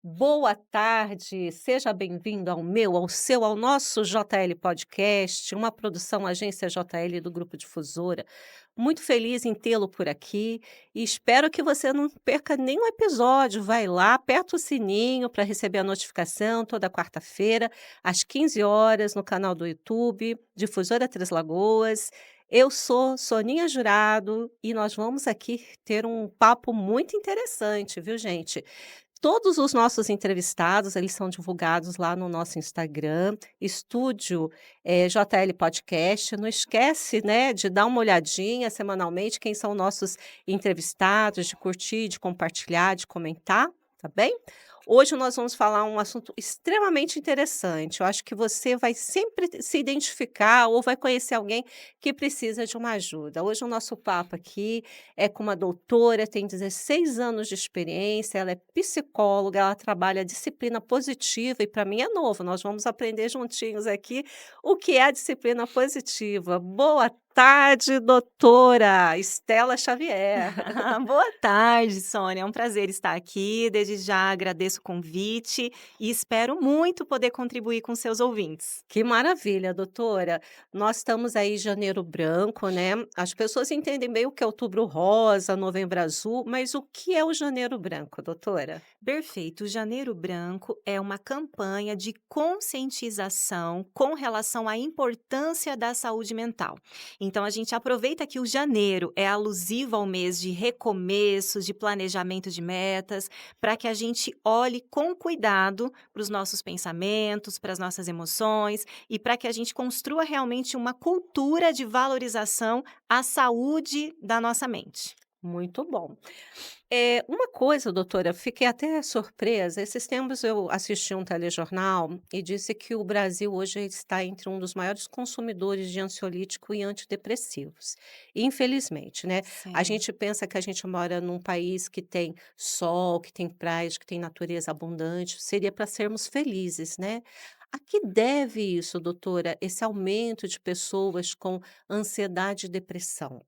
Boa tarde, seja bem-vindo ao nosso JL Podcast, uma produção agência JL do Grupo Difusora. Muito feliz em tê-lo por aqui e espero que você não perca nenhum episódio. Vai lá, aperta o sininho para receber a notificação toda quarta-feira, às 15 horas, no canal do YouTube, Difusora Três Lagoas. Eu sou Soninha Jurado e nós vamos aqui ter um papo muito interessante, viu, gente? Todos os nossos entrevistados, eles são divulgados lá no nosso Instagram, Estúdio, JL Podcast. Não esquece, né, de dar uma olhadinha semanalmente quem são nossos entrevistados, de curtir, de compartilhar, de comentar, tá bem? Hoje nós vamos falar um assunto extremamente interessante. Eu acho que você vai sempre se identificar ou vai conhecer alguém que precisa de uma ajuda. Hoje o nosso papo aqui é com uma doutora, tem 16 anos de experiência, ela é psicóloga, ela trabalha a disciplina positiva e para mim é novo, nós vamos aprender juntinhos aqui o que é a disciplina positiva. Boa tarde, doutora Estela Xavier. Boa tarde, Sônia. É um prazer estar aqui. Desde já agradeço o convite e espero muito poder contribuir com seus ouvintes. Que maravilha, doutora. Nós estamos aí em janeiro branco, né? As pessoas entendem bem o que é outubro rosa, novembro azul, mas o que é o janeiro branco, doutora? Perfeito. O Janeiro Branco é uma campanha de conscientização com relação à importância da saúde mental. Então, a gente aproveita que o janeiro é alusivo ao mês de recomeços, de planejamento de metas, para que a gente olhe com cuidado para os nossos pensamentos, para as nossas emoções e para que a gente construa realmente uma cultura de valorização à saúde da nossa mente. Muito bom. Uma coisa, doutora, fiquei até surpresa. Esses tempos eu assisti um telejornal e disse que o Brasil hoje está entre um dos maiores consumidores de ansiolítico e antidepressivos. Infelizmente, né? A Sim. gente pensa que a gente mora num país que tem sol, que tem praias, que tem natureza abundante, seria para sermos felizes, né? A que deve isso, doutora, esse aumento de pessoas com ansiedade e depressão?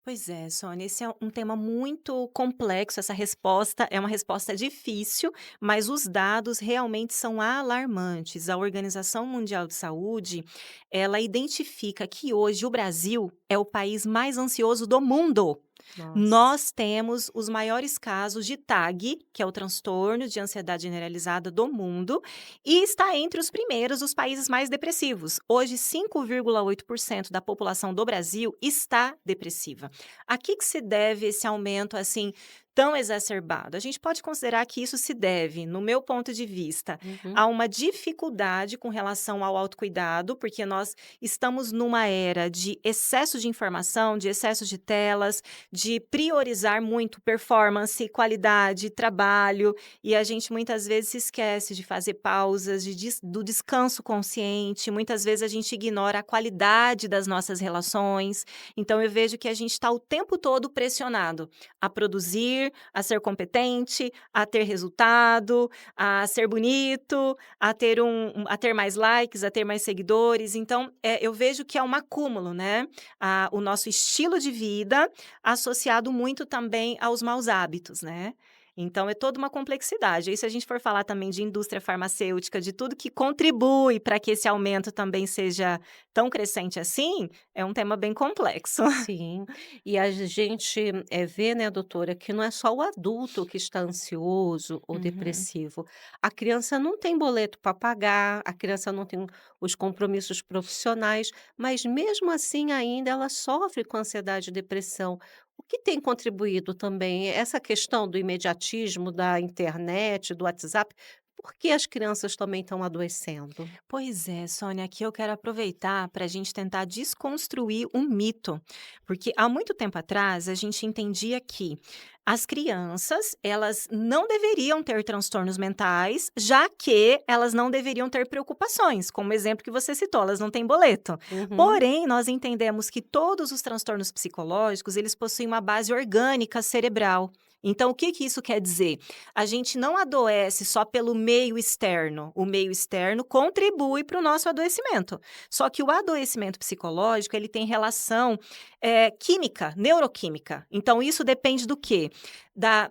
Pois é, Sônia, esse é um tema muito complexo. Essa resposta é uma resposta difícil, mas os dados realmente são alarmantes. A Organização Mundial de Saúde, ela identifica que hoje o Brasil é o país mais ansioso do mundo. Nossa. Nós temos os maiores casos de TAG, que é o transtorno de ansiedade generalizada do mundo, e está entre os primeiros os países mais depressivos. Hoje, 5,8% da população do Brasil está depressiva. A que se deve esse aumento assim tão exacerbado? A gente pode considerar que isso se deve, no meu ponto de vista, Uhum. a uma dificuldade com relação ao autocuidado, porque nós estamos numa era de excesso de informação, de excesso de telas, de priorizar muito performance, qualidade, trabalho, e a gente muitas vezes se esquece de fazer pausas, do descanso consciente, muitas vezes a gente ignora a qualidade das nossas relações. Então eu vejo que a gente está o tempo todo pressionado a produzir, a ser competente, a ter resultado, a ser bonito, a ter mais likes, a ter mais seguidores. Então, eu vejo que é um acúmulo, né? O nosso estilo de vida associado muito também aos maus hábitos, né. Então é toda uma complexidade. E se a gente for falar também de indústria farmacêutica, de tudo que contribui para que esse aumento também seja tão crescente assim, é um tema bem complexo. Sim, e a gente, vê, né, doutora, que não é só o adulto que está ansioso ou Uhum. depressivo. A criança não tem boleto para pagar, a criança não tem os compromissos profissionais, mas mesmo assim ainda ela sofre com ansiedade e depressão. O que tem contribuído também, essa questão do imediatismo da internet, do WhatsApp, por que as crianças também estão adoecendo? Pois é, Sônia, aqui eu quero aproveitar para a gente tentar desconstruir um mito, porque há muito tempo atrás a gente entendia que as crianças elas não deveriam ter transtornos mentais, já que elas não deveriam ter preocupações, como o exemplo que você citou, elas não têm boleto. Uhum. Porém, nós entendemos que todos os transtornos psicológicos eles possuem uma base orgânica cerebral. Então, o que que isso quer dizer? A gente não adoece só pelo meio externo. O meio externo contribui para o nosso adoecimento. Só que o adoecimento psicológico, ele tem relação, química, neuroquímica. Então isso depende do quê?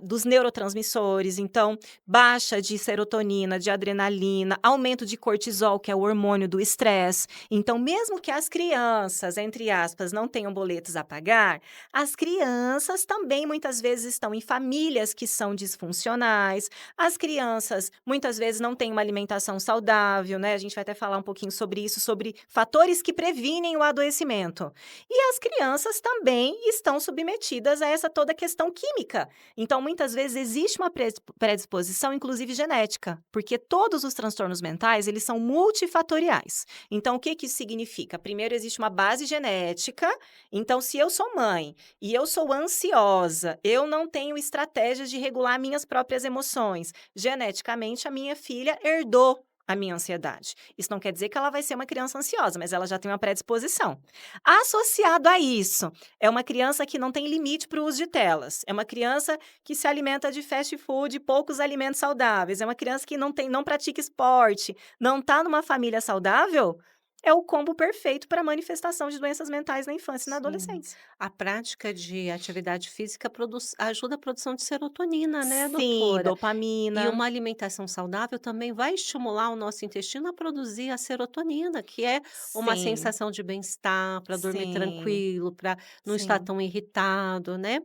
dos neurotransmissores, então baixa de serotonina, de adrenalina, aumento de cortisol, que é o hormônio do estresse. Então, mesmo que as crianças, entre aspas, não tenham boletos a pagar, as crianças também muitas vezes estão em famílias que são disfuncionais. As crianças muitas vezes não têm uma alimentação saudável, né? A gente vai até falar um pouquinho sobre isso, sobre fatores que previnem o adoecimento. E as crianças também estão submetidas a essa toda questão química. Então, muitas vezes existe uma predisposição, inclusive genética, porque todos os transtornos mentais, eles são multifatoriais. Então, o que que isso significa? Primeiro, existe uma base genética. Então, se eu sou mãe e eu sou ansiosa, eu não tenho estratégias de regular minhas próprias emoções. Geneticamente, a minha filha herdou a minha ansiedade. Isso não quer dizer que ela vai ser uma criança ansiosa, mas ela já tem uma predisposição. Associado a isso, é uma criança que não tem limite para o uso de telas. É uma criança que se alimenta de fast food, poucos alimentos saudáveis. É uma criança que não pratica esporte, não está numa família saudável. É o combo perfeito para manifestação de doenças mentais na infância e na Sim. adolescência. A prática de atividade física ajuda a produção de serotonina, né, Sim, doutora? E dopamina. uma alimentação saudável também vai estimular o nosso intestino a produzir a serotonina, que é uma Sim, sensação de bem-estar, para dormir sim, tranquilo, para não estar sim. tão irritado, né.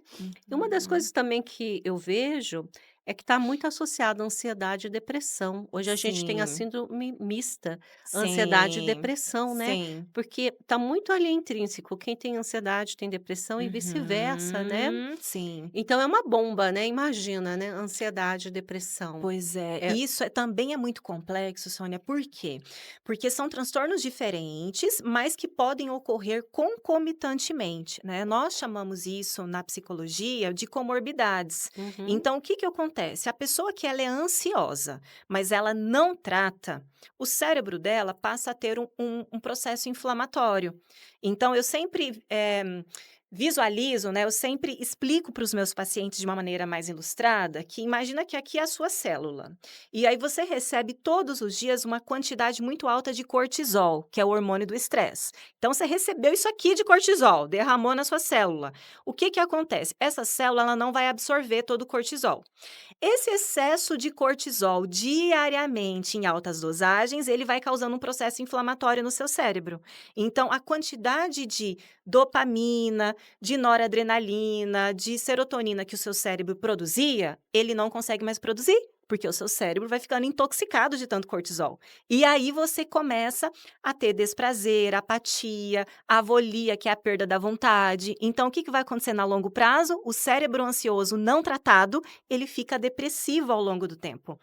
E uma das Uhum. coisas também que eu vejo é que está muito associada à ansiedade e depressão. Hoje a gente tem a Sim, síndrome mista, ansiedade e sim, depressão, né, sim. porque está muito ali intrínseco, quem tem ansiedade tem depressão e vice-versa, né. Sim. Então é uma bomba, né, imagina, né, ansiedade e depressão. Pois é, É e isso também é muito complexo, Sônia, por quê? Porque são transtornos diferentes, mas que podem ocorrer concomitantemente, né? Nós chamamos isso na psicologia de comorbidades. uhum, Então, o que que acontece? A pessoa que ela é ansiosa, mas ela não trata, o cérebro dela passa a ter um processo inflamatório. Então, eu sempre visualizo, né, eu sempre explico para os meus pacientes de uma maneira mais ilustrada que imagina que aqui é a sua célula. E aí você recebe todos os dias uma quantidade muito alta de cortisol, que é o hormônio do estresse. Então você recebeu isso aqui de cortisol, derramou na sua célula. O que que acontece? Essa célula ela não vai absorver todo o cortisol. Esse excesso de cortisol diariamente em altas dosagens, ele vai causando um processo inflamatório no seu cérebro. Então, a quantidade de dopamina, de noradrenalina, de serotonina que o seu cérebro produzia, ele não consegue mais produzir. Porque o seu cérebro vai ficando intoxicado de tanto cortisol. E aí você começa a ter desprazer, apatia, avolia, que é a perda da vontade. Então, o que que vai acontecer a longo prazo? O cérebro ansioso não tratado ele fica depressivo ao longo do tempo.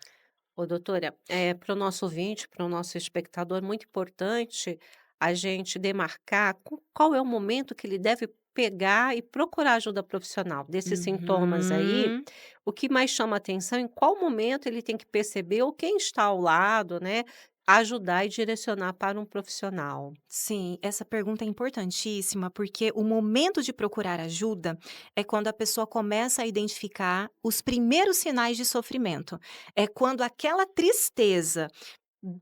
ô doutora, para o nosso ouvinte, para o nosso espectador, muito importante a gente demarcar qual é o momento que ele deve pegar e procurar ajuda profissional. Desses sintomas aí, Uhum. o que mais chama atenção, em qual momento ele tem que perceber ou quem está ao lado, né, ajudar e direcionar para um profissional. Sim, essa pergunta é importantíssima, porque o momento de procurar ajuda é quando a pessoa começa a identificar os primeiros sinais de sofrimento. É quando aquela tristeza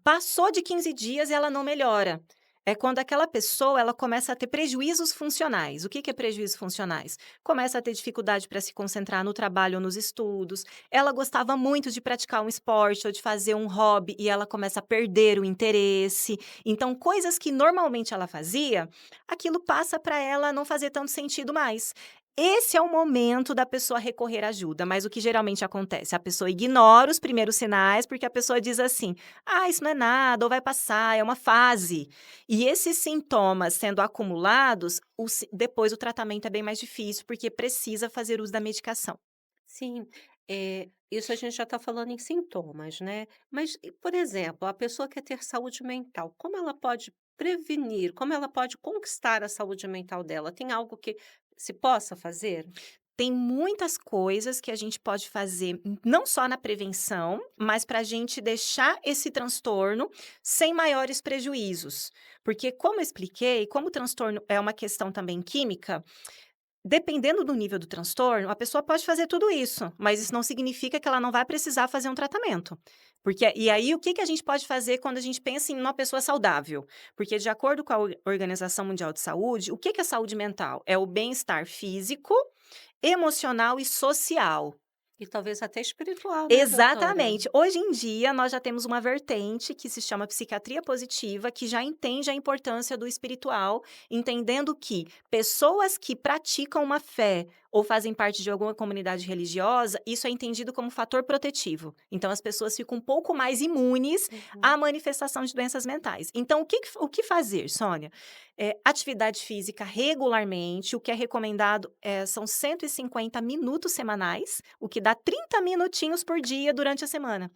passou de 15 dias e ela não melhora. É quando aquela pessoa ela começa a ter prejuízos funcionais. O que que é prejuízos funcionais? Começa a ter dificuldade para se concentrar no trabalho ou nos estudos. Ela gostava muito de praticar um esporte ou de fazer um hobby e ela começa a perder o interesse. Então, coisas que normalmente ela fazia, aquilo passa para ela não fazer tanto sentido mais. Esse é o momento da pessoa recorrer à ajuda, mas o que geralmente acontece? A pessoa ignora os primeiros sinais, porque a pessoa diz assim: ah, isso não é nada, ou vai passar, é uma fase. E esses sintomas sendo acumulados, depois o tratamento é bem mais difícil, porque precisa fazer uso da medicação. Sim, isso a gente já está falando em sintomas, né. Mas e, por exemplo, a pessoa quer ter saúde mental, como ela pode prevenir, como ela pode conquistar a saúde mental dela? Tem algo que se possa fazer? Tem muitas coisas que a gente pode fazer, não só na prevenção, mas para a gente deixar esse transtorno sem maiores prejuízos. Porque, como eu expliquei, como o transtorno é uma questão também química, dependendo do nível do transtorno, a pessoa pode fazer tudo isso, mas isso não significa que ela não vai precisar fazer um tratamento. Porque e aí o que que a gente pode fazer quando a gente pensa em uma pessoa saudável? Porque de acordo com a Organização Mundial de Saúde, o que que é saúde mental? É o bem-estar físico, emocional e social. E talvez até espiritual, né, doutora? Exatamente. Hoje em dia, nós já temos uma vertente que se chama psiquiatria positiva, que já entende a importância do espiritual, entendendo que pessoas que praticam uma fé ou fazem parte de alguma comunidade religiosa, isso é entendido como fator protetivo. Então, as pessoas ficam um pouco mais imunes Uhum. à manifestação de doenças mentais. Então, o que fazer, Sônia? Atividade física regularmente, o que é recomendado são 150 minutos semanais, o que dá 30 minutinhos por dia durante a semana.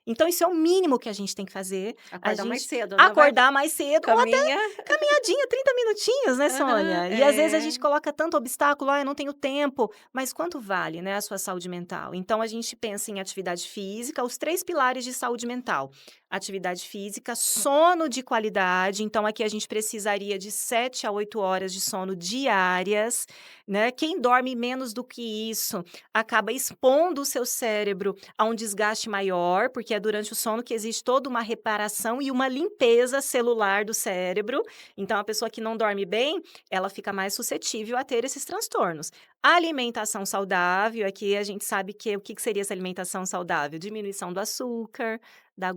Então, isso é o mínimo que a gente tem que fazer. A Acordar mais gente cedo, né, vai acordar mais cedo ou até caminha caminhadinha, 30 minutinhos, né, aham, Sônia? E às vezes a é. gente coloca tanto obstáculo, eu não tenho tempo, mas quanto vale, né, a sua saúde mental? Então a gente pensa em atividade física, os 3 pilares de saúde mental. Atividade física, sono de qualidade, então aqui a gente precisaria de 7 a 8 horas de sono diárias, né? Quem dorme menos do que isso acaba expondo o seu cérebro a um desgaste maior, porque é durante o sono que existe toda uma reparação e uma limpeza celular do cérebro. Então, a pessoa que não dorme bem, ela fica mais suscetível a ter esses transtornos. A alimentação saudável, aqui a gente sabe que o que seria essa alimentação saudável? Diminuição do açúcar, da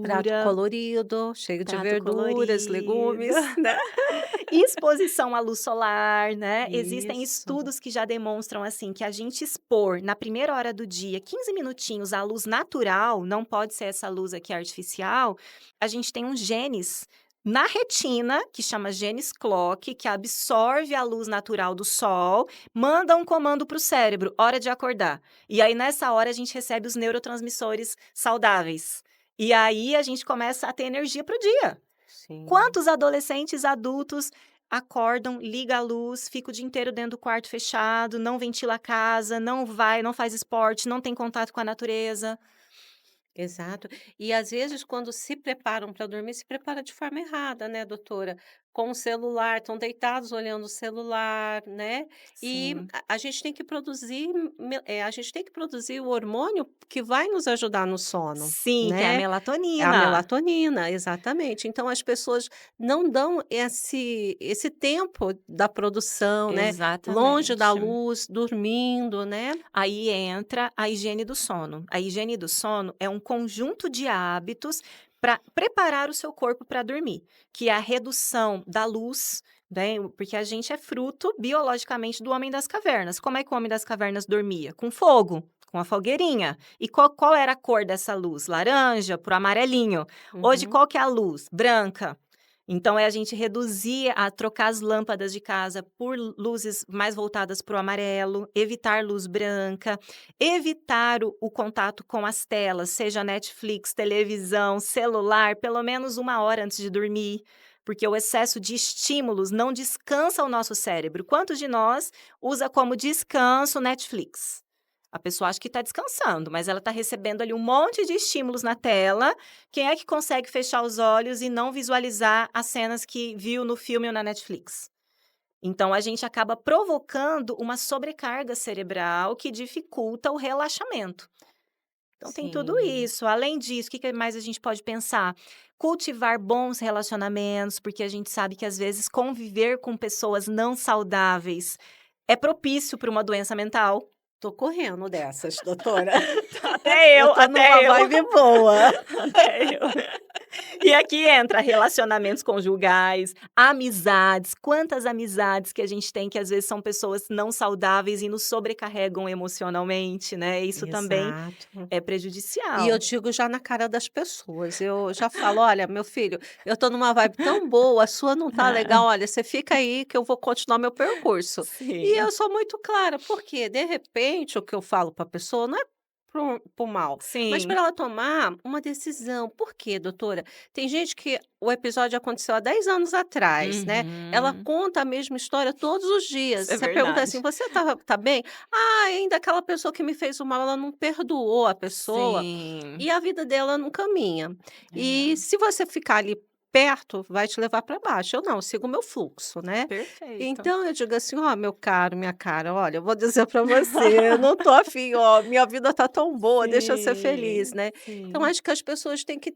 Prato gordura, colorido, cheio de prato verduras, colorido. legumes, né. Exposição à luz solar, né? Existem Isso. estudos que já demonstram assim que a gente expor na primeira hora do dia 15 minutinhos à luz natural, não pode ser essa luz aqui artificial, a gente tem uns genes na retina, que chama genes clock, que absorve a luz natural do sol, manda um comando para o cérebro, hora de acordar. E aí, nessa hora, a gente recebe os neurotransmissores saudáveis. E aí, a gente começa a ter energia para o dia. Sim. Quantos adolescentes adultos acordam, liga a luz, fica o dia inteiro dentro do quarto fechado, não ventila a casa, não faz esporte, não tem contato com a natureza? Exato. E às vezes quando se preparam para dormir, se prepara de forma errada, né, doutora? Com o celular, estão deitados olhando o celular, né? E Sim. a gente tem que produzir, a gente tem que produzir o hormônio que vai nos ajudar no sono, Sim, que é a né? É a melatonina. melatonina, exatamente. Então as pessoas não dão esse tempo da produção, né? Longe da Exatamente. luz, dormindo, né? Aí entra a higiene do sono. A higiene do sono é um conjunto de hábitos para preparar o seu corpo para dormir, que é a redução da luz, né? Porque a gente é fruto biologicamente do homem das cavernas. Como é que o homem das cavernas dormia? Com fogo, com a fogueirinha. E qual era a cor dessa luz? Laranja pro amarelinho. Hoje, Uhum. qual que é a luz? Branca. Então, é a gente reduzir a trocar as lâmpadas de casa por luzes mais voltadas para o amarelo, evitar luz branca, evitar o contato com as telas, seja Netflix, televisão, celular, pelo menos 1 hora antes de dormir, porque o excesso de estímulos não descansa o nosso cérebro. Quantos de nós usa como descanso Netflix? A pessoa acha que está descansando, mas ela está recebendo ali um monte de estímulos na tela. Quem é que consegue fechar os olhos e não visualizar as cenas que viu no filme ou na Netflix? Então, a gente acaba provocando uma sobrecarga cerebral que dificulta o relaxamento. Então, tem tudo Sim. isso. Além disso, o que mais a gente pode pensar? Cultivar bons relacionamentos, porque a gente sabe que, às vezes, conviver com pessoas não saudáveis é propício para uma doença mental. Tô correndo dessas, doutora. Até Eu eu, tô numa até eu. vibe boa. Até eu. E aqui entra relacionamentos conjugais, amizades. Quantas amizades que a gente tem que às vezes são pessoas não saudáveis e nos sobrecarregam emocionalmente, né? Isso também Exato. é E eu prejudicial. digo já na cara das pessoas, eu já falo: "Olha, meu filho, eu tô numa vibe tão boa, a sua não tá legal, olha, você fica aí que eu vou continuar meu percurso". E eu Sim, sou muito clara, porque de repente o que eu falo pra pessoa não é para o mal, mas para sim. ela tomar uma decisão. Por quê, doutora? Tem gente que o episódio aconteceu há 10 anos atrás, né, ela Uhum. conta a mesma história todos os dias. Isso é Você pergunta verdade. assim: "Você tá bem?". "Ah, ainda aquela pessoa que me fez o mal, ela não perdoou a pessoa, Sim. e a vida dela não caminha". E É, se você ficar ali perto, vai te levar para baixo. Eu não, eu sigo o meu fluxo, né. perfeito. Então eu digo assim: "Ó, meu caro, minha cara, olha, eu vou dizer para você, eu não tô afim, ó, minha vida tá tão boa, deixa eu ser feliz", Sim, né. Então sim. acho que as pessoas têm que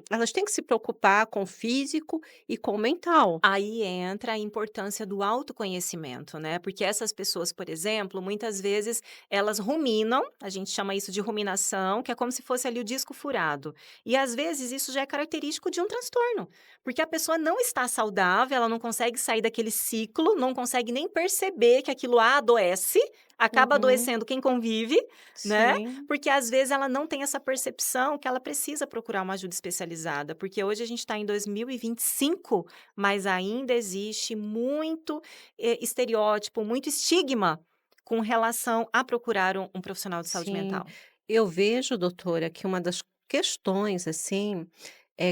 elas têm que se preocupar com o físico e com o mental. Aí entra a importância do autoconhecimento, né, porque essas pessoas, por exemplo, muitas vezes elas ruminam, a gente chama isso de ruminação, que é como se fosse ali o disco furado. E às vezes isso já é característico de um transtorno, porque a pessoa não está saudável, ela não consegue sair daquele ciclo, não consegue nem perceber que aquilo a adoece, acaba Uhum. adoecendo quem convive, né, Sim, porque às vezes ela não tem essa percepção que ela precisa procurar uma ajuda especializada, porque hoje a gente está em 2025, mas ainda existe muito, estereótipo, muito estigma com relação a procurar um profissional de saúde sim. mental. Eu vejo, doutora, que uma das questões, assim,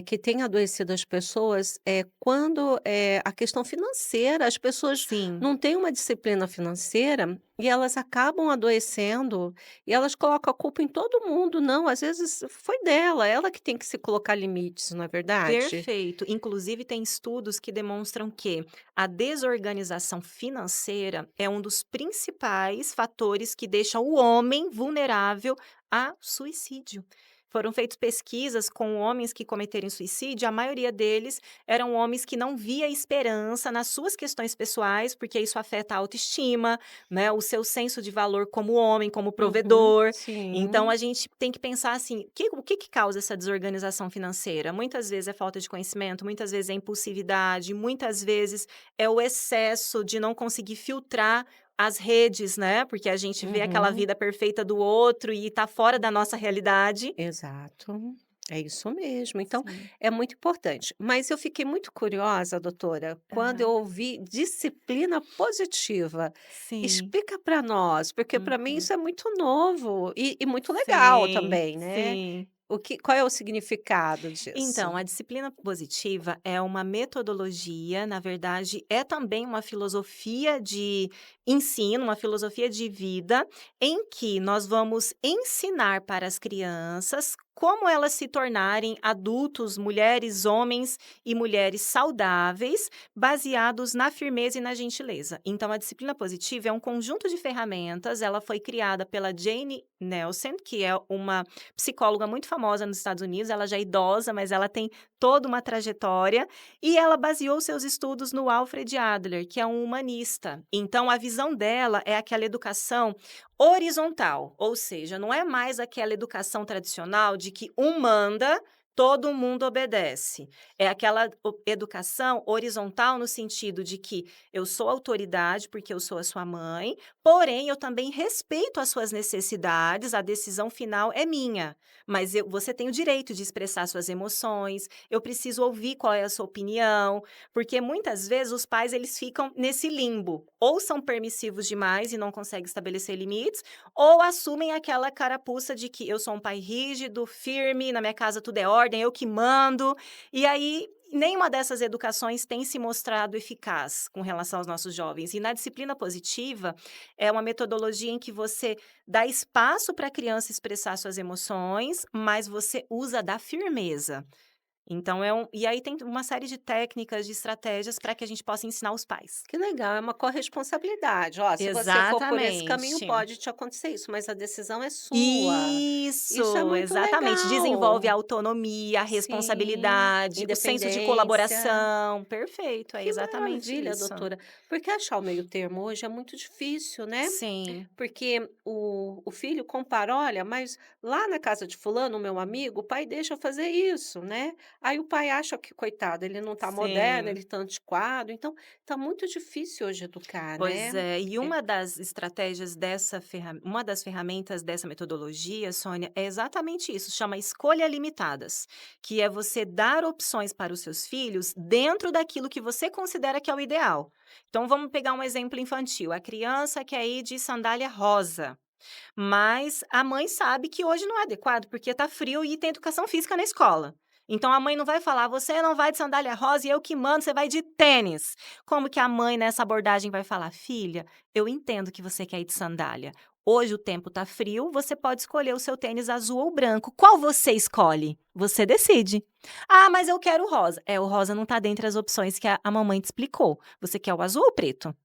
que tem adoecido as pessoas é quando, a questão financeira, as pessoas Sim, não têm uma disciplina financeira e elas acabam adoecendo e elas colocam a culpa em todo mundo. Não, às vezes foi dela, ela que tem que se colocar limites, não é verdade? perfeito. Inclusive tem estudos que demonstram que a desorganização financeira é um dos principais fatores que deixa o homem vulnerável a suicídio. Foram feitas pesquisas com homens que cometeram suicídio, a maioria deles eram homens que não via esperança nas suas questões pessoais, porque isso afeta a autoestima, né, o seu senso de valor como homem, como Uhum, provedor. Então sim. a gente tem que pensar assim, o que causa essa desorganização financeira? Muitas vezes é falta de conhecimento, muitas vezes é impulsividade, muitas vezes é o excesso de não conseguir filtrar as redes, né, porque a gente vê aquela Uhum. vida perfeita do outro e está fora da nossa realidade. Exato, é isso mesmo. Então, Sim. é muito importante. Mas eu fiquei muito curiosa, doutora, quando eu Aham. ouvi disciplina positiva. Sim. Explica para nós, porque para mim Uhum. isso é muito novo e muito legal Sim, também, né. sim. Qual é o significado Então, disso? a disciplina positiva é uma metodologia, na verdade, é também uma filosofia de ensino, uma filosofia de vida, em que nós vamos ensinar para as crianças como elas se tornarem adultos, mulheres, homens e mulheres saudáveis, baseados na firmeza e na gentileza. Então, a disciplina positiva é um conjunto de ferramentas, ela foi criada pela Jane Nelson, que é uma psicóloga muito famosa nos Estados Unidos, ela já é idosa, mas ela tem toda uma trajetória, e ela baseou seus estudos no Alfred Adler, que é um humanista. Então a visão dela é aquela educação horizontal, ou seja, não é mais aquela educação tradicional de que um manda, todo mundo obedece. É aquela educação horizontal no sentido de que eu sou autoridade porque eu sou a sua mãe, porém eu também respeito as suas necessidades, a decisão final é minha. Mas você tem o direito de expressar suas emoções, eu preciso ouvir qual é a sua opinião, porque muitas vezes os pais eles ficam nesse limbo, ou são permissivos demais e não conseguem estabelecer limites, ou assumem aquela carapuça de que eu sou um pai rígido, firme, na minha casa tudo é ordem, eu que mando, e aí nenhuma dessas educações tem se mostrado eficaz com relação aos nossos jovens. E na disciplina positiva, é uma metodologia em que você dá espaço para a criança expressar suas emoções, mas você usa da firmeza. Então e aí tem uma série de técnicas, de estratégias para que a gente possa ensinar os pais. Que legal, é uma corresponsabilidade. Ó, se você for por esse caminho, Exatamente. pode te acontecer isso, mas a decisão é sua. Isso é Isso, muito exatamente. Desenvolve a legal. autonomia, a Sim, responsabilidade, o senso de independência. colaboração. Perfeito, é Que exatamente maravilha, isso. doutora. Porque achar o meio termo hoje é muito difícil, né? Sim, Porque o filho compara: "Olha, mas lá na casa de fulano, o meu amigo, o pai deixa eu fazer isso, né". Aí o pai acha que, coitado, ele não está moderno, ele sim. está antiquado, então tá muito difícil hoje educar, Pois né. é, e É. uma das estratégias uma das ferramentas dessa metodologia, Sônia, é exatamente isso, chama escolha limitadas, que é você dar opções para os seus filhos dentro daquilo que você considera que é o ideal. Então vamos pegar um exemplo infantil, a criança quer ir de sandália rosa, mas a mãe sabe que hoje não é adequado, porque está frio e tem educação física na escola. Então a mãe não vai falar: "Você não vai de sandália rosa e eu que mando, você vai de tênis". Como que a mãe nessa abordagem vai falar: "Filha, eu entendo que você quer ir de sandália. Hoje o tempo está frio, você pode escolher o seu tênis azul ou branco. Qual você escolhe? Você decide". "Ah, mas eu quero o rosa". O rosa não está dentre as opções que a mamãe te explicou. Você quer o azul ou o preto?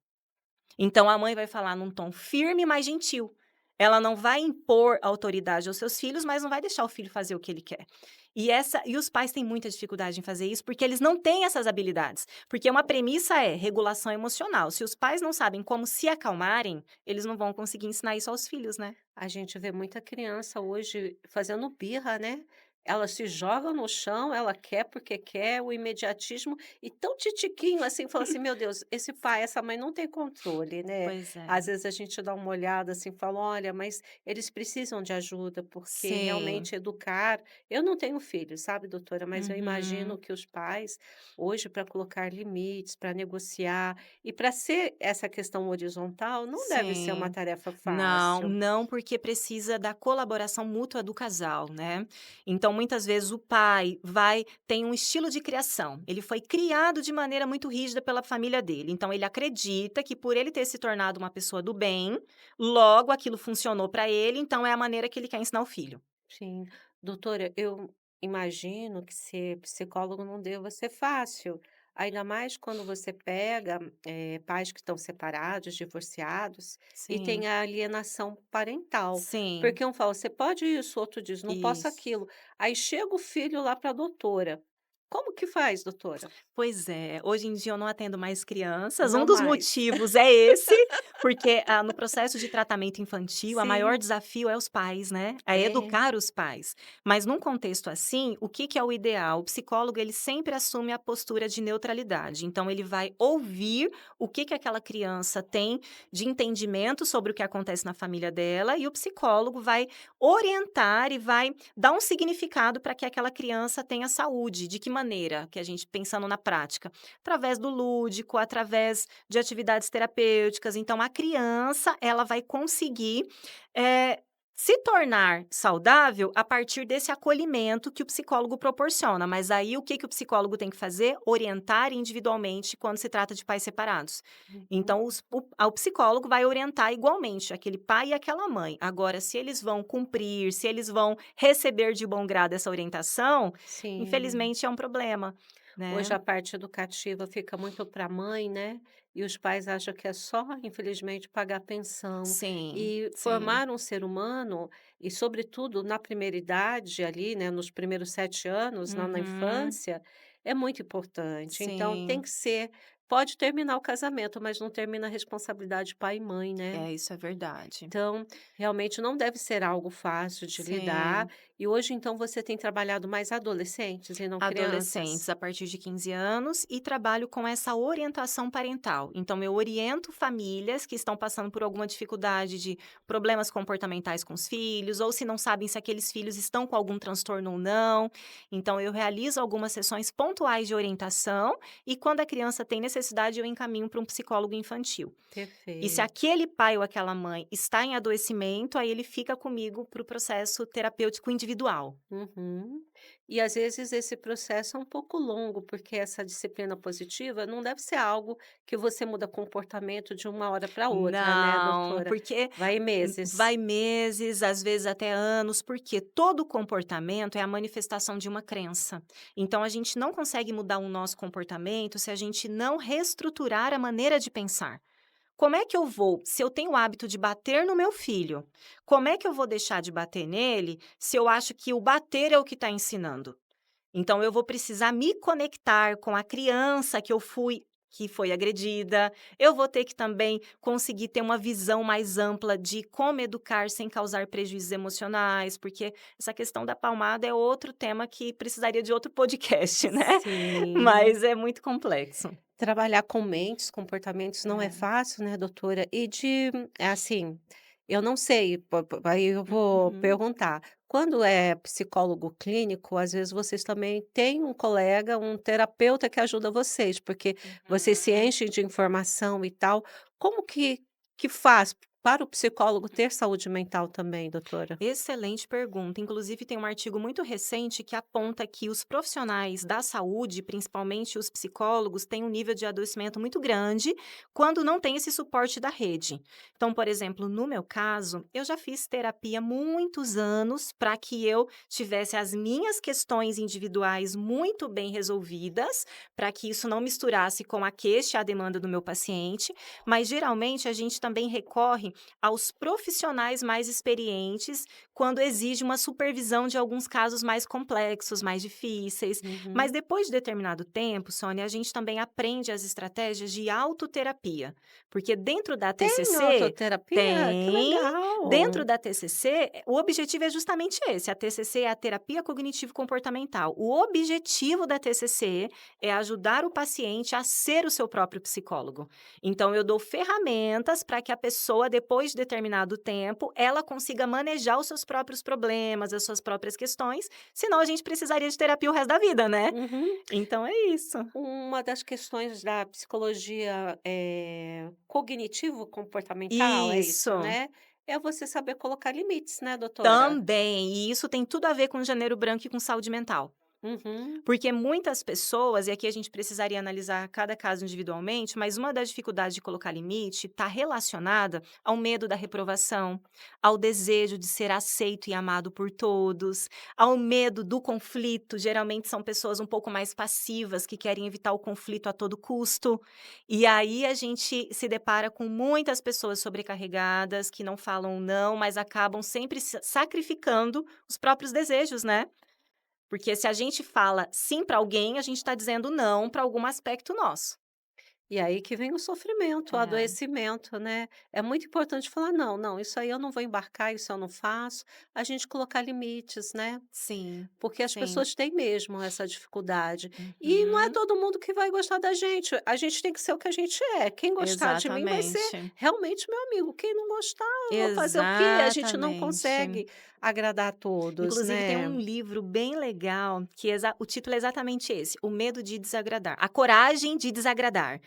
Então a mãe vai falar num tom firme, mas gentil. Ela não vai impor autoridade aos seus filhos, mas não vai deixar o filho fazer o que ele quer. E os pais têm muita dificuldade em fazer isso, porque eles não têm essas habilidades. Porque uma premissa é regulação emocional. Se os pais não sabem como se acalmarem, eles não vão conseguir ensinar isso aos filhos, né? A gente vê muita criança hoje fazendo birra, né. Ela se joga no chão, ela quer porque quer, o imediatismo e tão titiquinho assim, fala assim: "Meu Deus, esse pai, essa mãe não tem controle", né. Pois é. Às vezes a gente dá uma olhada assim, fala: "Olha, mas eles precisam de ajuda, porque Sim. realmente educar". Eu não tenho filhos, sabe, doutora, mas eu imagino Uhum. que os pais, hoje, para colocar limites, para negociar e para ser essa questão horizontal, não deve ser uma Sim. tarefa Não, fácil. não, porque precisa da colaboração mútua do casal, né. Então, muitas vezes, o pai tem um estilo de criação, ele foi criado de maneira muito rígida pela família dele, então ele acredita que por ele ter se tornado uma pessoa do bem, logo aquilo funcionou para ele, então é a maneira que ele quer ensinar o filho. Sim. Doutora, eu imagino que ser psicólogo não deva ser fácil, ainda mais quando você pega, pais que estão separados, divorciados, e tem Sim, a alienação parental. sim, Porque um fala: "Você pode isso", outro diz: "Não posso isso. aquilo". Aí chega o filho lá para a doutora. Como que faz, doutora? Pois é, hoje em dia eu não atendo mais crianças, um Não dos mais. motivos é esse, porque, no processo de tratamento infantil, a maior Sim, desafio é os pais, né, é é. educar os pais. Mas num contexto assim, o que que é o ideal? O psicólogo, ele sempre assume a postura de neutralidade, então ele vai ouvir o que que aquela criança tem de entendimento sobre o que acontece na família dela e o psicólogo vai orientar e vai dar um significado para que aquela criança tenha saúde. De que maneira? Que a gente pensando na prática, através do lúdico, através de atividades terapêuticas. Então, a criança, ela vai conseguir, eh, se tornar saudável a partir desse acolhimento que o psicólogo proporciona. Mas aí o que que o psicólogo tem que fazer? Orientar individualmente quando se trata de pais separados. Uhum. Então, o psicólogo vai orientar igualmente aquele pai e aquela mãe. Agora, se eles vão cumprir, se eles vão receber de bom grado essa orientação, Sim. infelizmente é um problema, Hoje né. a parte educativa fica muito para a mãe, né, e os pais acham que é só, infelizmente, pagar pensão. Sim, E sim. formar um ser humano, e sobretudo na primeira idade ali, né, nos primeiros 7 anos, na Uhum. infância, é muito importante. Então tem Sim. que ser pode terminar o casamento, mas não termina a responsabilidade pai e mãe, né. É, isso é verdade. Então, realmente não deve ser algo fácil de lidar. Sim. E hoje, então, você tem trabalhado mais adolescentes e não Adolescentes crianças? a partir de 15 anos e trabalho com essa orientação parental. Então, eu oriento famílias que estão passando por alguma dificuldade de problemas comportamentais com os filhos, ou se não sabem se aqueles filhos estão com algum transtorno ou não. Então, eu realizo algumas sessões pontuais de orientação e, quando a criança tem necessidade, eu encaminho para um psicólogo infantil. E se Perfeito. aquele pai ou aquela mãe está em adoecimento, aí ele fica comigo para o processo terapêutico individual. Uhum. E às vezes esse processo é um pouco longo, porque essa disciplina positiva não deve ser algo que você muda comportamento de uma hora para outra, né, Não, doutora? porque Vai meses. vai meses, às vezes até anos, porque todo comportamento é a manifestação de uma crença. Então a gente não consegue mudar o nosso comportamento se a gente não reestruturar a maneira de pensar. Como é que eu vou, se eu tenho o hábito de bater no meu filho, como é que eu vou deixar de bater nele se eu acho que o bater é o que está ensinando? Então eu vou precisar me conectar com a criança que foi agredida. Eu vou ter que também conseguir ter uma visão mais ampla de como educar sem causar prejuízos emocionais, porque essa questão da palmada é outro tema que precisaria de outro podcast, né. Sim. Mas é muito complexo. Trabalhar com mentes, comportamentos não é É. fácil, né, doutora? E de assim, eu não sei, aí eu vou Uhum. perguntar, quando é psicólogo clínico, às vezes vocês também têm um colega, um terapeuta que ajuda vocês, porque vocês se Uhum. enchem de informação e tal. Como que faz para o psicólogo ter saúde mental também, doutora? Excelente pergunta. Inclusive, tem um artigo muito recente que aponta que os profissionais da saúde, principalmente os psicólogos, têm um nível de adoecimento muito grande quando não tem esse suporte da rede. Então, por exemplo, no meu caso, eu já fiz terapia há muitos anos para que eu tivesse as minhas questões individuais muito bem resolvidas, para que isso não misturasse com a queixa e a demanda do meu paciente. Mas geralmente a gente também recorre aos profissionais mais experientes quando exige uma supervisão de alguns casos mais complexos, mais difíceis. Mas Uhum. depois de determinado tempo, Sônia, a gente também aprende as estratégias de autoterapia, porque dentro da Tem TCC autoterapia? Que tem. Dentro legal! da TCC, o objetivo é justamente esse. A TCC é a terapia cognitivo-comportamental. O objetivo da TCC é ajudar o paciente a ser o seu próprio psicólogo. Então, eu dou ferramentas para que a pessoa, depois de determinado tempo, ela consiga manejar os seus próprios problemas, as suas próprias questões. Senão, a gente precisaria de terapia o resto da vida, né? Uhum. Então, é isso. Uma das questões da psicologia, cognitivo-comportamental, é isso, Isso. né, é você saber colocar limites, né, doutora? Também. E isso tem tudo a ver com janeiro branco e com saúde mental. Uhum. Porque muitas pessoas, e aqui a gente precisaria analisar cada caso individualmente, mas uma das dificuldades de colocar limite está relacionada ao medo da reprovação, ao desejo de ser aceito e amado por todos, ao medo do conflito. Geralmente são pessoas um pouco mais passivas que querem evitar o conflito a todo custo. E aí a gente se depara com muitas pessoas sobrecarregadas que não falam não, mas acabam sempre sacrificando os próprios desejos, né? Porque se a gente fala sim para alguém, a gente está dizendo não para algum aspecto nosso. E aí que vem o sofrimento, o É, adoecimento, né. É muito importante falar: "Não, não, isso aí eu não vou embarcar, isso eu não faço", a gente colocar limites, né. sim, Porque as sim. pessoas têm mesmo essa dificuldade. E não é Uhum, todo mundo que vai gostar da gente, a gente tem que ser o que a gente é. Quem gostar de mim vai ser exatamente. realmente meu amigo, quem não gostar, eu vou fazer o quê? A gente não Exatamente. consegue agradar a todos, Inclusive tem né. um livro bem legal que o título é exatamente esse, O Medo de Desagradar, A Coragem de Desagradar.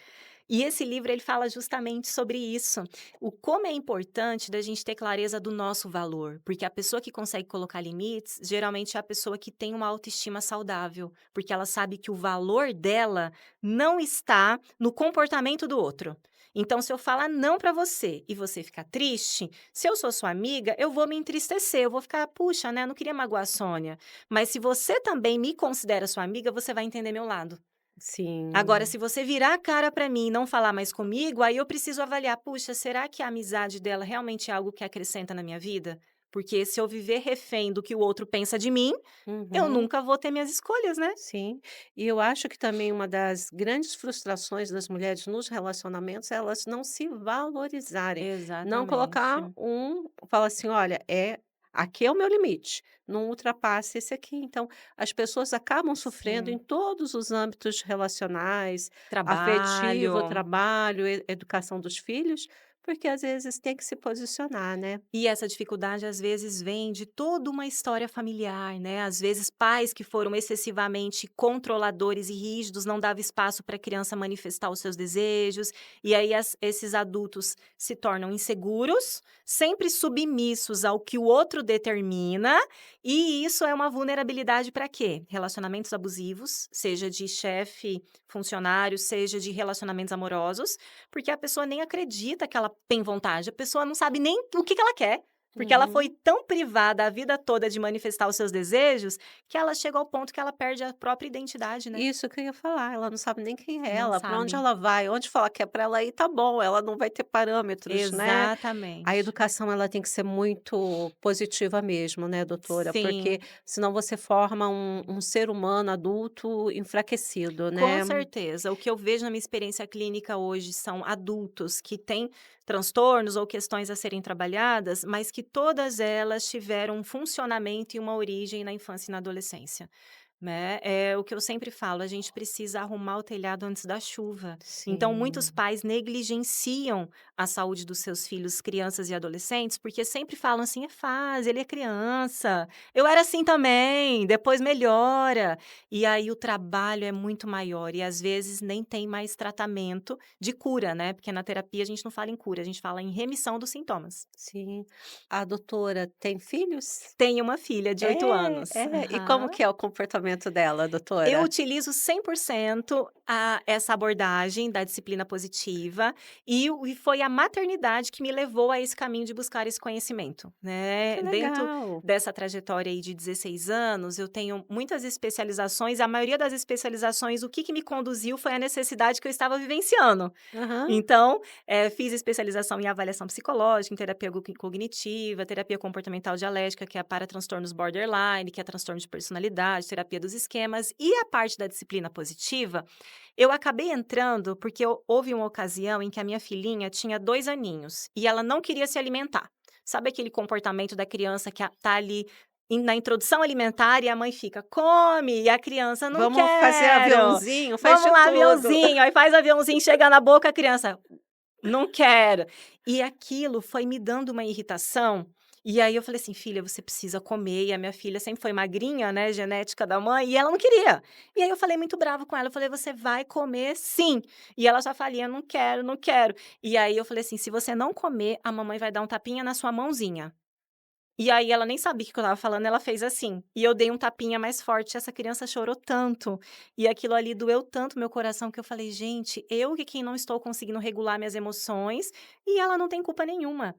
E esse livro ele fala justamente sobre isso, o como é importante da gente ter clareza do nosso valor, porque a pessoa que consegue colocar limites, geralmente é a pessoa que tem uma autoestima saudável, porque ela sabe que o valor dela não está no comportamento do outro. Então, se eu falar não para você e você ficar triste, se eu sou sua amiga, eu vou me entristecer, eu vou ficar, puxa, né, eu não queria magoar a Sônia. Mas se você também me considera sua amiga, você vai entender meu lado. Agora, Sim. se você virar a cara para mim e não falar mais comigo, aí eu preciso avaliar: "Puxa, será que a amizade dela realmente é algo que acrescenta na minha vida?" Porque se eu viver refém do que o outro pensa de mim, eu Uhum. nunca vou ter minhas escolhas, né? Sim. E eu acho que também uma das grandes frustrações das mulheres nos relacionamentos é elas não se valorizarem, não colocar Exatamente. fala assim: "Olha, aqui é o meu limite, não ultrapassa esse aqui". Então, as pessoas acabam sofrendo em Sim. todos os âmbitos relacionais, afetivo, Trabalho. trabalho, educação dos filhos, porque às vezes tem que se posicionar, né. E essa dificuldade, às vezes, vem de toda uma história familiar, né? Às vezes, pais que foram excessivamente controladores e rígidos não davam espaço para a criança manifestar os seus desejos, e aí esses adultos se tornam inseguros, sempre submissos ao que o outro determina, e isso é uma vulnerabilidade para quê? Relacionamentos abusivos, seja de chefe, funcionário, seja de relacionamentos amorosos, porque a pessoa nem acredita que ela tem vontade, a pessoa não sabe nem o que ela quer, porque ela foi Uhum. tão privada a vida toda de manifestar os seus desejos, que ela chega ao ponto que ela perde a própria identidade, né. Isso que eu ia falar, ela não sabe nem quem é Não ela, para onde sabe. ela vai, onde fala que é para ela ir, tá bom, ela não vai ter parâmetros, né. A Exatamente. educação ela tem que ser muito positiva mesmo, né, doutora, porque Sim. senão você forma um ser humano adulto enfraquecido, Com né. certeza. O que eu vejo na minha experiência clínica hoje são adultos que têm transtornos ou questões a serem trabalhadas, mas que todas elas tiveram um funcionamento e uma origem na infância e na adolescência. Né, é o que eu sempre falo, a gente precisa arrumar o telhado antes da chuva. Então, muitos Sim. pais negligenciam a saúde dos seus filhos, crianças e adolescentes, porque sempre falam assim: "É fase, ele é criança, eu era assim também, depois melhora". E aí o trabalho é muito maior e às vezes nem tem mais tratamento de cura, né, porque na terapia a gente não fala em cura, a gente fala em remissão dos sintomas. Sim. A doutora tem filhos? Tenho uma filha de 8 É, anos. é. E como Aham. que é o comportamento dela, Eu doutora? utilizo 100% essa abordagem da disciplina positiva e foi a maternidade que me levou a esse caminho de buscar esse conhecimento, Que né. Dentro legal. dessa trajetória aí de 16 anos, eu tenho muitas especializações, a maioria das especializações, o que que me conduziu foi a necessidade que eu estava vivenciando. Aham. Então, fiz especialização em avaliação psicológica, em terapia cognitiva, terapia comportamental dialética, que é para transtornos borderline, que é transtorno de personalidade, terapia dos esquemas. E a parte da disciplina positiva, eu acabei entrando porque houve uma ocasião em que a minha filhinha tinha 2 aninhos e ela não queria se alimentar. Sabe aquele comportamento da criança que tá ali na introdução alimentar e a mãe fica: "Come", e a criança: "Não Vamos fazer quero". aviãozinho, faz "Vamos de lá, tudo. aviãozinho", aí faz aviãozinho, chega na boca, a criança: "Não quero". E aquilo foi me dando uma irritação, e aí eu falei assim: "Filha, você precisa comer", e a minha filha sempre foi magrinha, né, genética da mãe, e ela não queria. E aí eu falei muito brava com ela, eu falei: "Você vai comer sim". E ela só falia: "Não quero, não quero". E aí eu falei assim: "Se você não comer, a mamãe vai dar um tapinha na sua mãozinha". E aí ela nem sabia o que eu estava falando, ela fez assim, e eu dei um tapinha mais forte, essa criança chorou tanto, e aquilo ali doeu tanto meu coração que eu falei: "Gente, eu que quem não estou conseguindo regular minhas emoções, e ela não tem culpa nenhuma".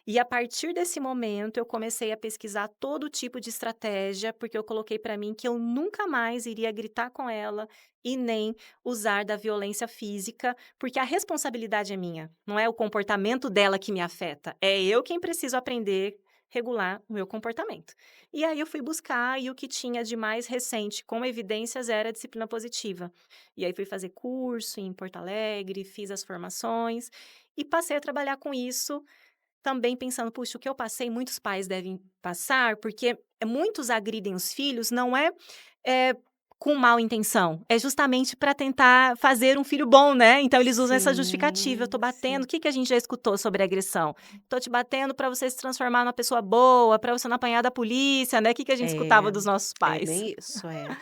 E a partir desse momento eu comecei a pesquisar todo tipo de estratégia, porque eu coloquei para mim que eu nunca mais iria gritar com ela e nem usar da violência física, porque a responsabilidade é minha, não é o comportamento dela que me afeta, é eu quem preciso aprender regular o meu comportamento. E aí eu fui buscar e o que tinha de mais recente com evidências era a disciplina positiva. E aí fui fazer curso em Porto Alegre, fiz as formações e passei a trabalhar com isso, também pensando: "Puxa, o que eu passei, muitos pais devem passar", porque muitos agridem os filhos, não é, com mal intenção, é justamente para tentar fazer um filho bom, né. Então eles usam essa justificativa: "Eu tô Sim, batendo", o sim. que que a gente já escutou sobre agressão? "Tô te batendo para você se transformar numa pessoa boa, para você não apanhar da polícia", né. O que que a gente escutava É, dos nossos é pais. bem isso, é.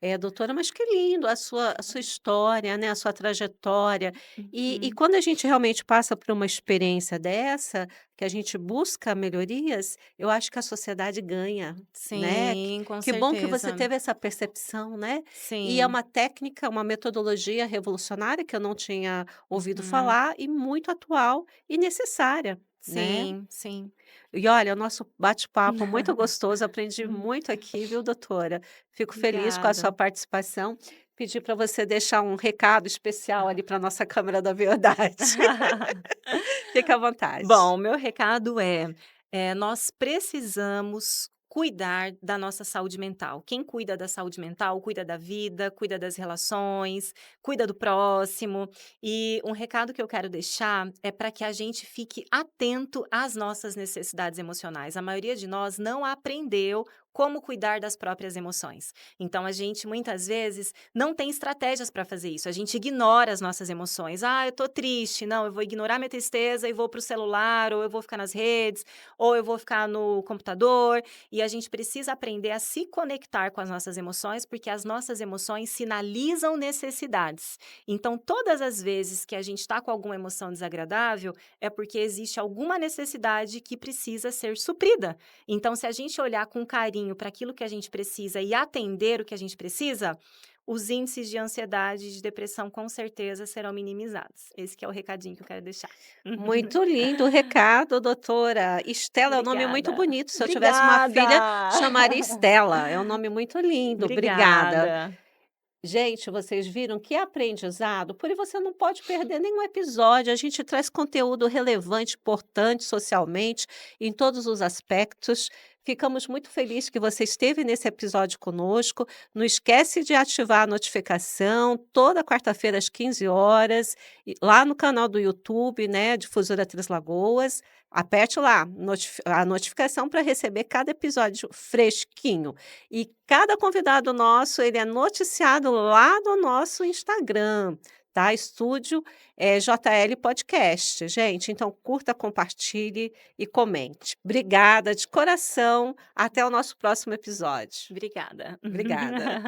É, doutora, mas que lindo a sua história, né, a sua trajetória. E Uhum. quando a gente realmente passa por uma experiência dessa, que a gente busca melhorias, eu acho que a sociedade ganha, né. Que Sim, com que bom que você certeza. teve essa percepção, né. E é Sim. uma técnica, uma metodologia revolucionária que eu não tinha ouvido Uhum. falar e muito atual e necessária, né. Sim, sim. E olha, o nosso bate-papo muito gostoso, aprendi muito aqui, viu, doutora? Fico feliz com a sua Obrigada. participação. Pedir para você deixar um recado especial ali para nossa Câmara da Verdade. Fique à vontade. Bom, o meu recado nós precisamos cuidar da nossa saúde mental. Quem cuida da saúde mental, cuida da vida, cuida das relações, cuida do próximo. E um recado que eu quero deixar é para que a gente fique atento às nossas necessidades emocionais. A maioria de nós não aprendeu como cuidar das próprias emoções. Então a gente muitas vezes não tem estratégias para fazer isso. A gente ignora as nossas emoções. "Ah, eu tô triste". Não, eu vou ignorar minha tristeza e vou para o celular, ou eu vou ficar nas redes, ou eu vou ficar no computador. E a gente precisa aprender a se conectar com as nossas emoções, porque as nossas emoções sinalizam necessidades. Então, todas as vezes que a gente está com alguma emoção desagradável, é porque existe alguma necessidade que precisa ser suprida. Então, se a gente olhar com carinho para aquilo que a gente precisa e atender o que a gente precisa, os índices de ansiedade e de depressão com certeza serão minimizados. Esse que é o recadinho que eu quero deixar. Muito lindo o recado, doutora. Estela é um nome muito Obrigada. bonito. Se eu tivesse uma filha, Obrigada. chamaria Estela. É um nome muito lindo. Obrigada. Obrigada. Gente, vocês viram que aprendizado, por aí você não pode perder nenhum episódio. A gente traz conteúdo relevante, importante socialmente, em todos os aspectos. Ficamos muito felizes que você esteve nesse episódio conosco. Não esquece de ativar a notificação toda quarta-feira às 15 horas, lá no canal do YouTube, né, Difusora Três Lagoas. Aperte lá a notificação para receber cada episódio fresquinho. E cada convidado nosso, ele é noticiado lá no nosso Instagram, tá? Estúdio, JL Podcast. Gente, então curta, compartilhe e comente. Obrigada de coração. Até o nosso próximo episódio. Obrigada. Obrigada.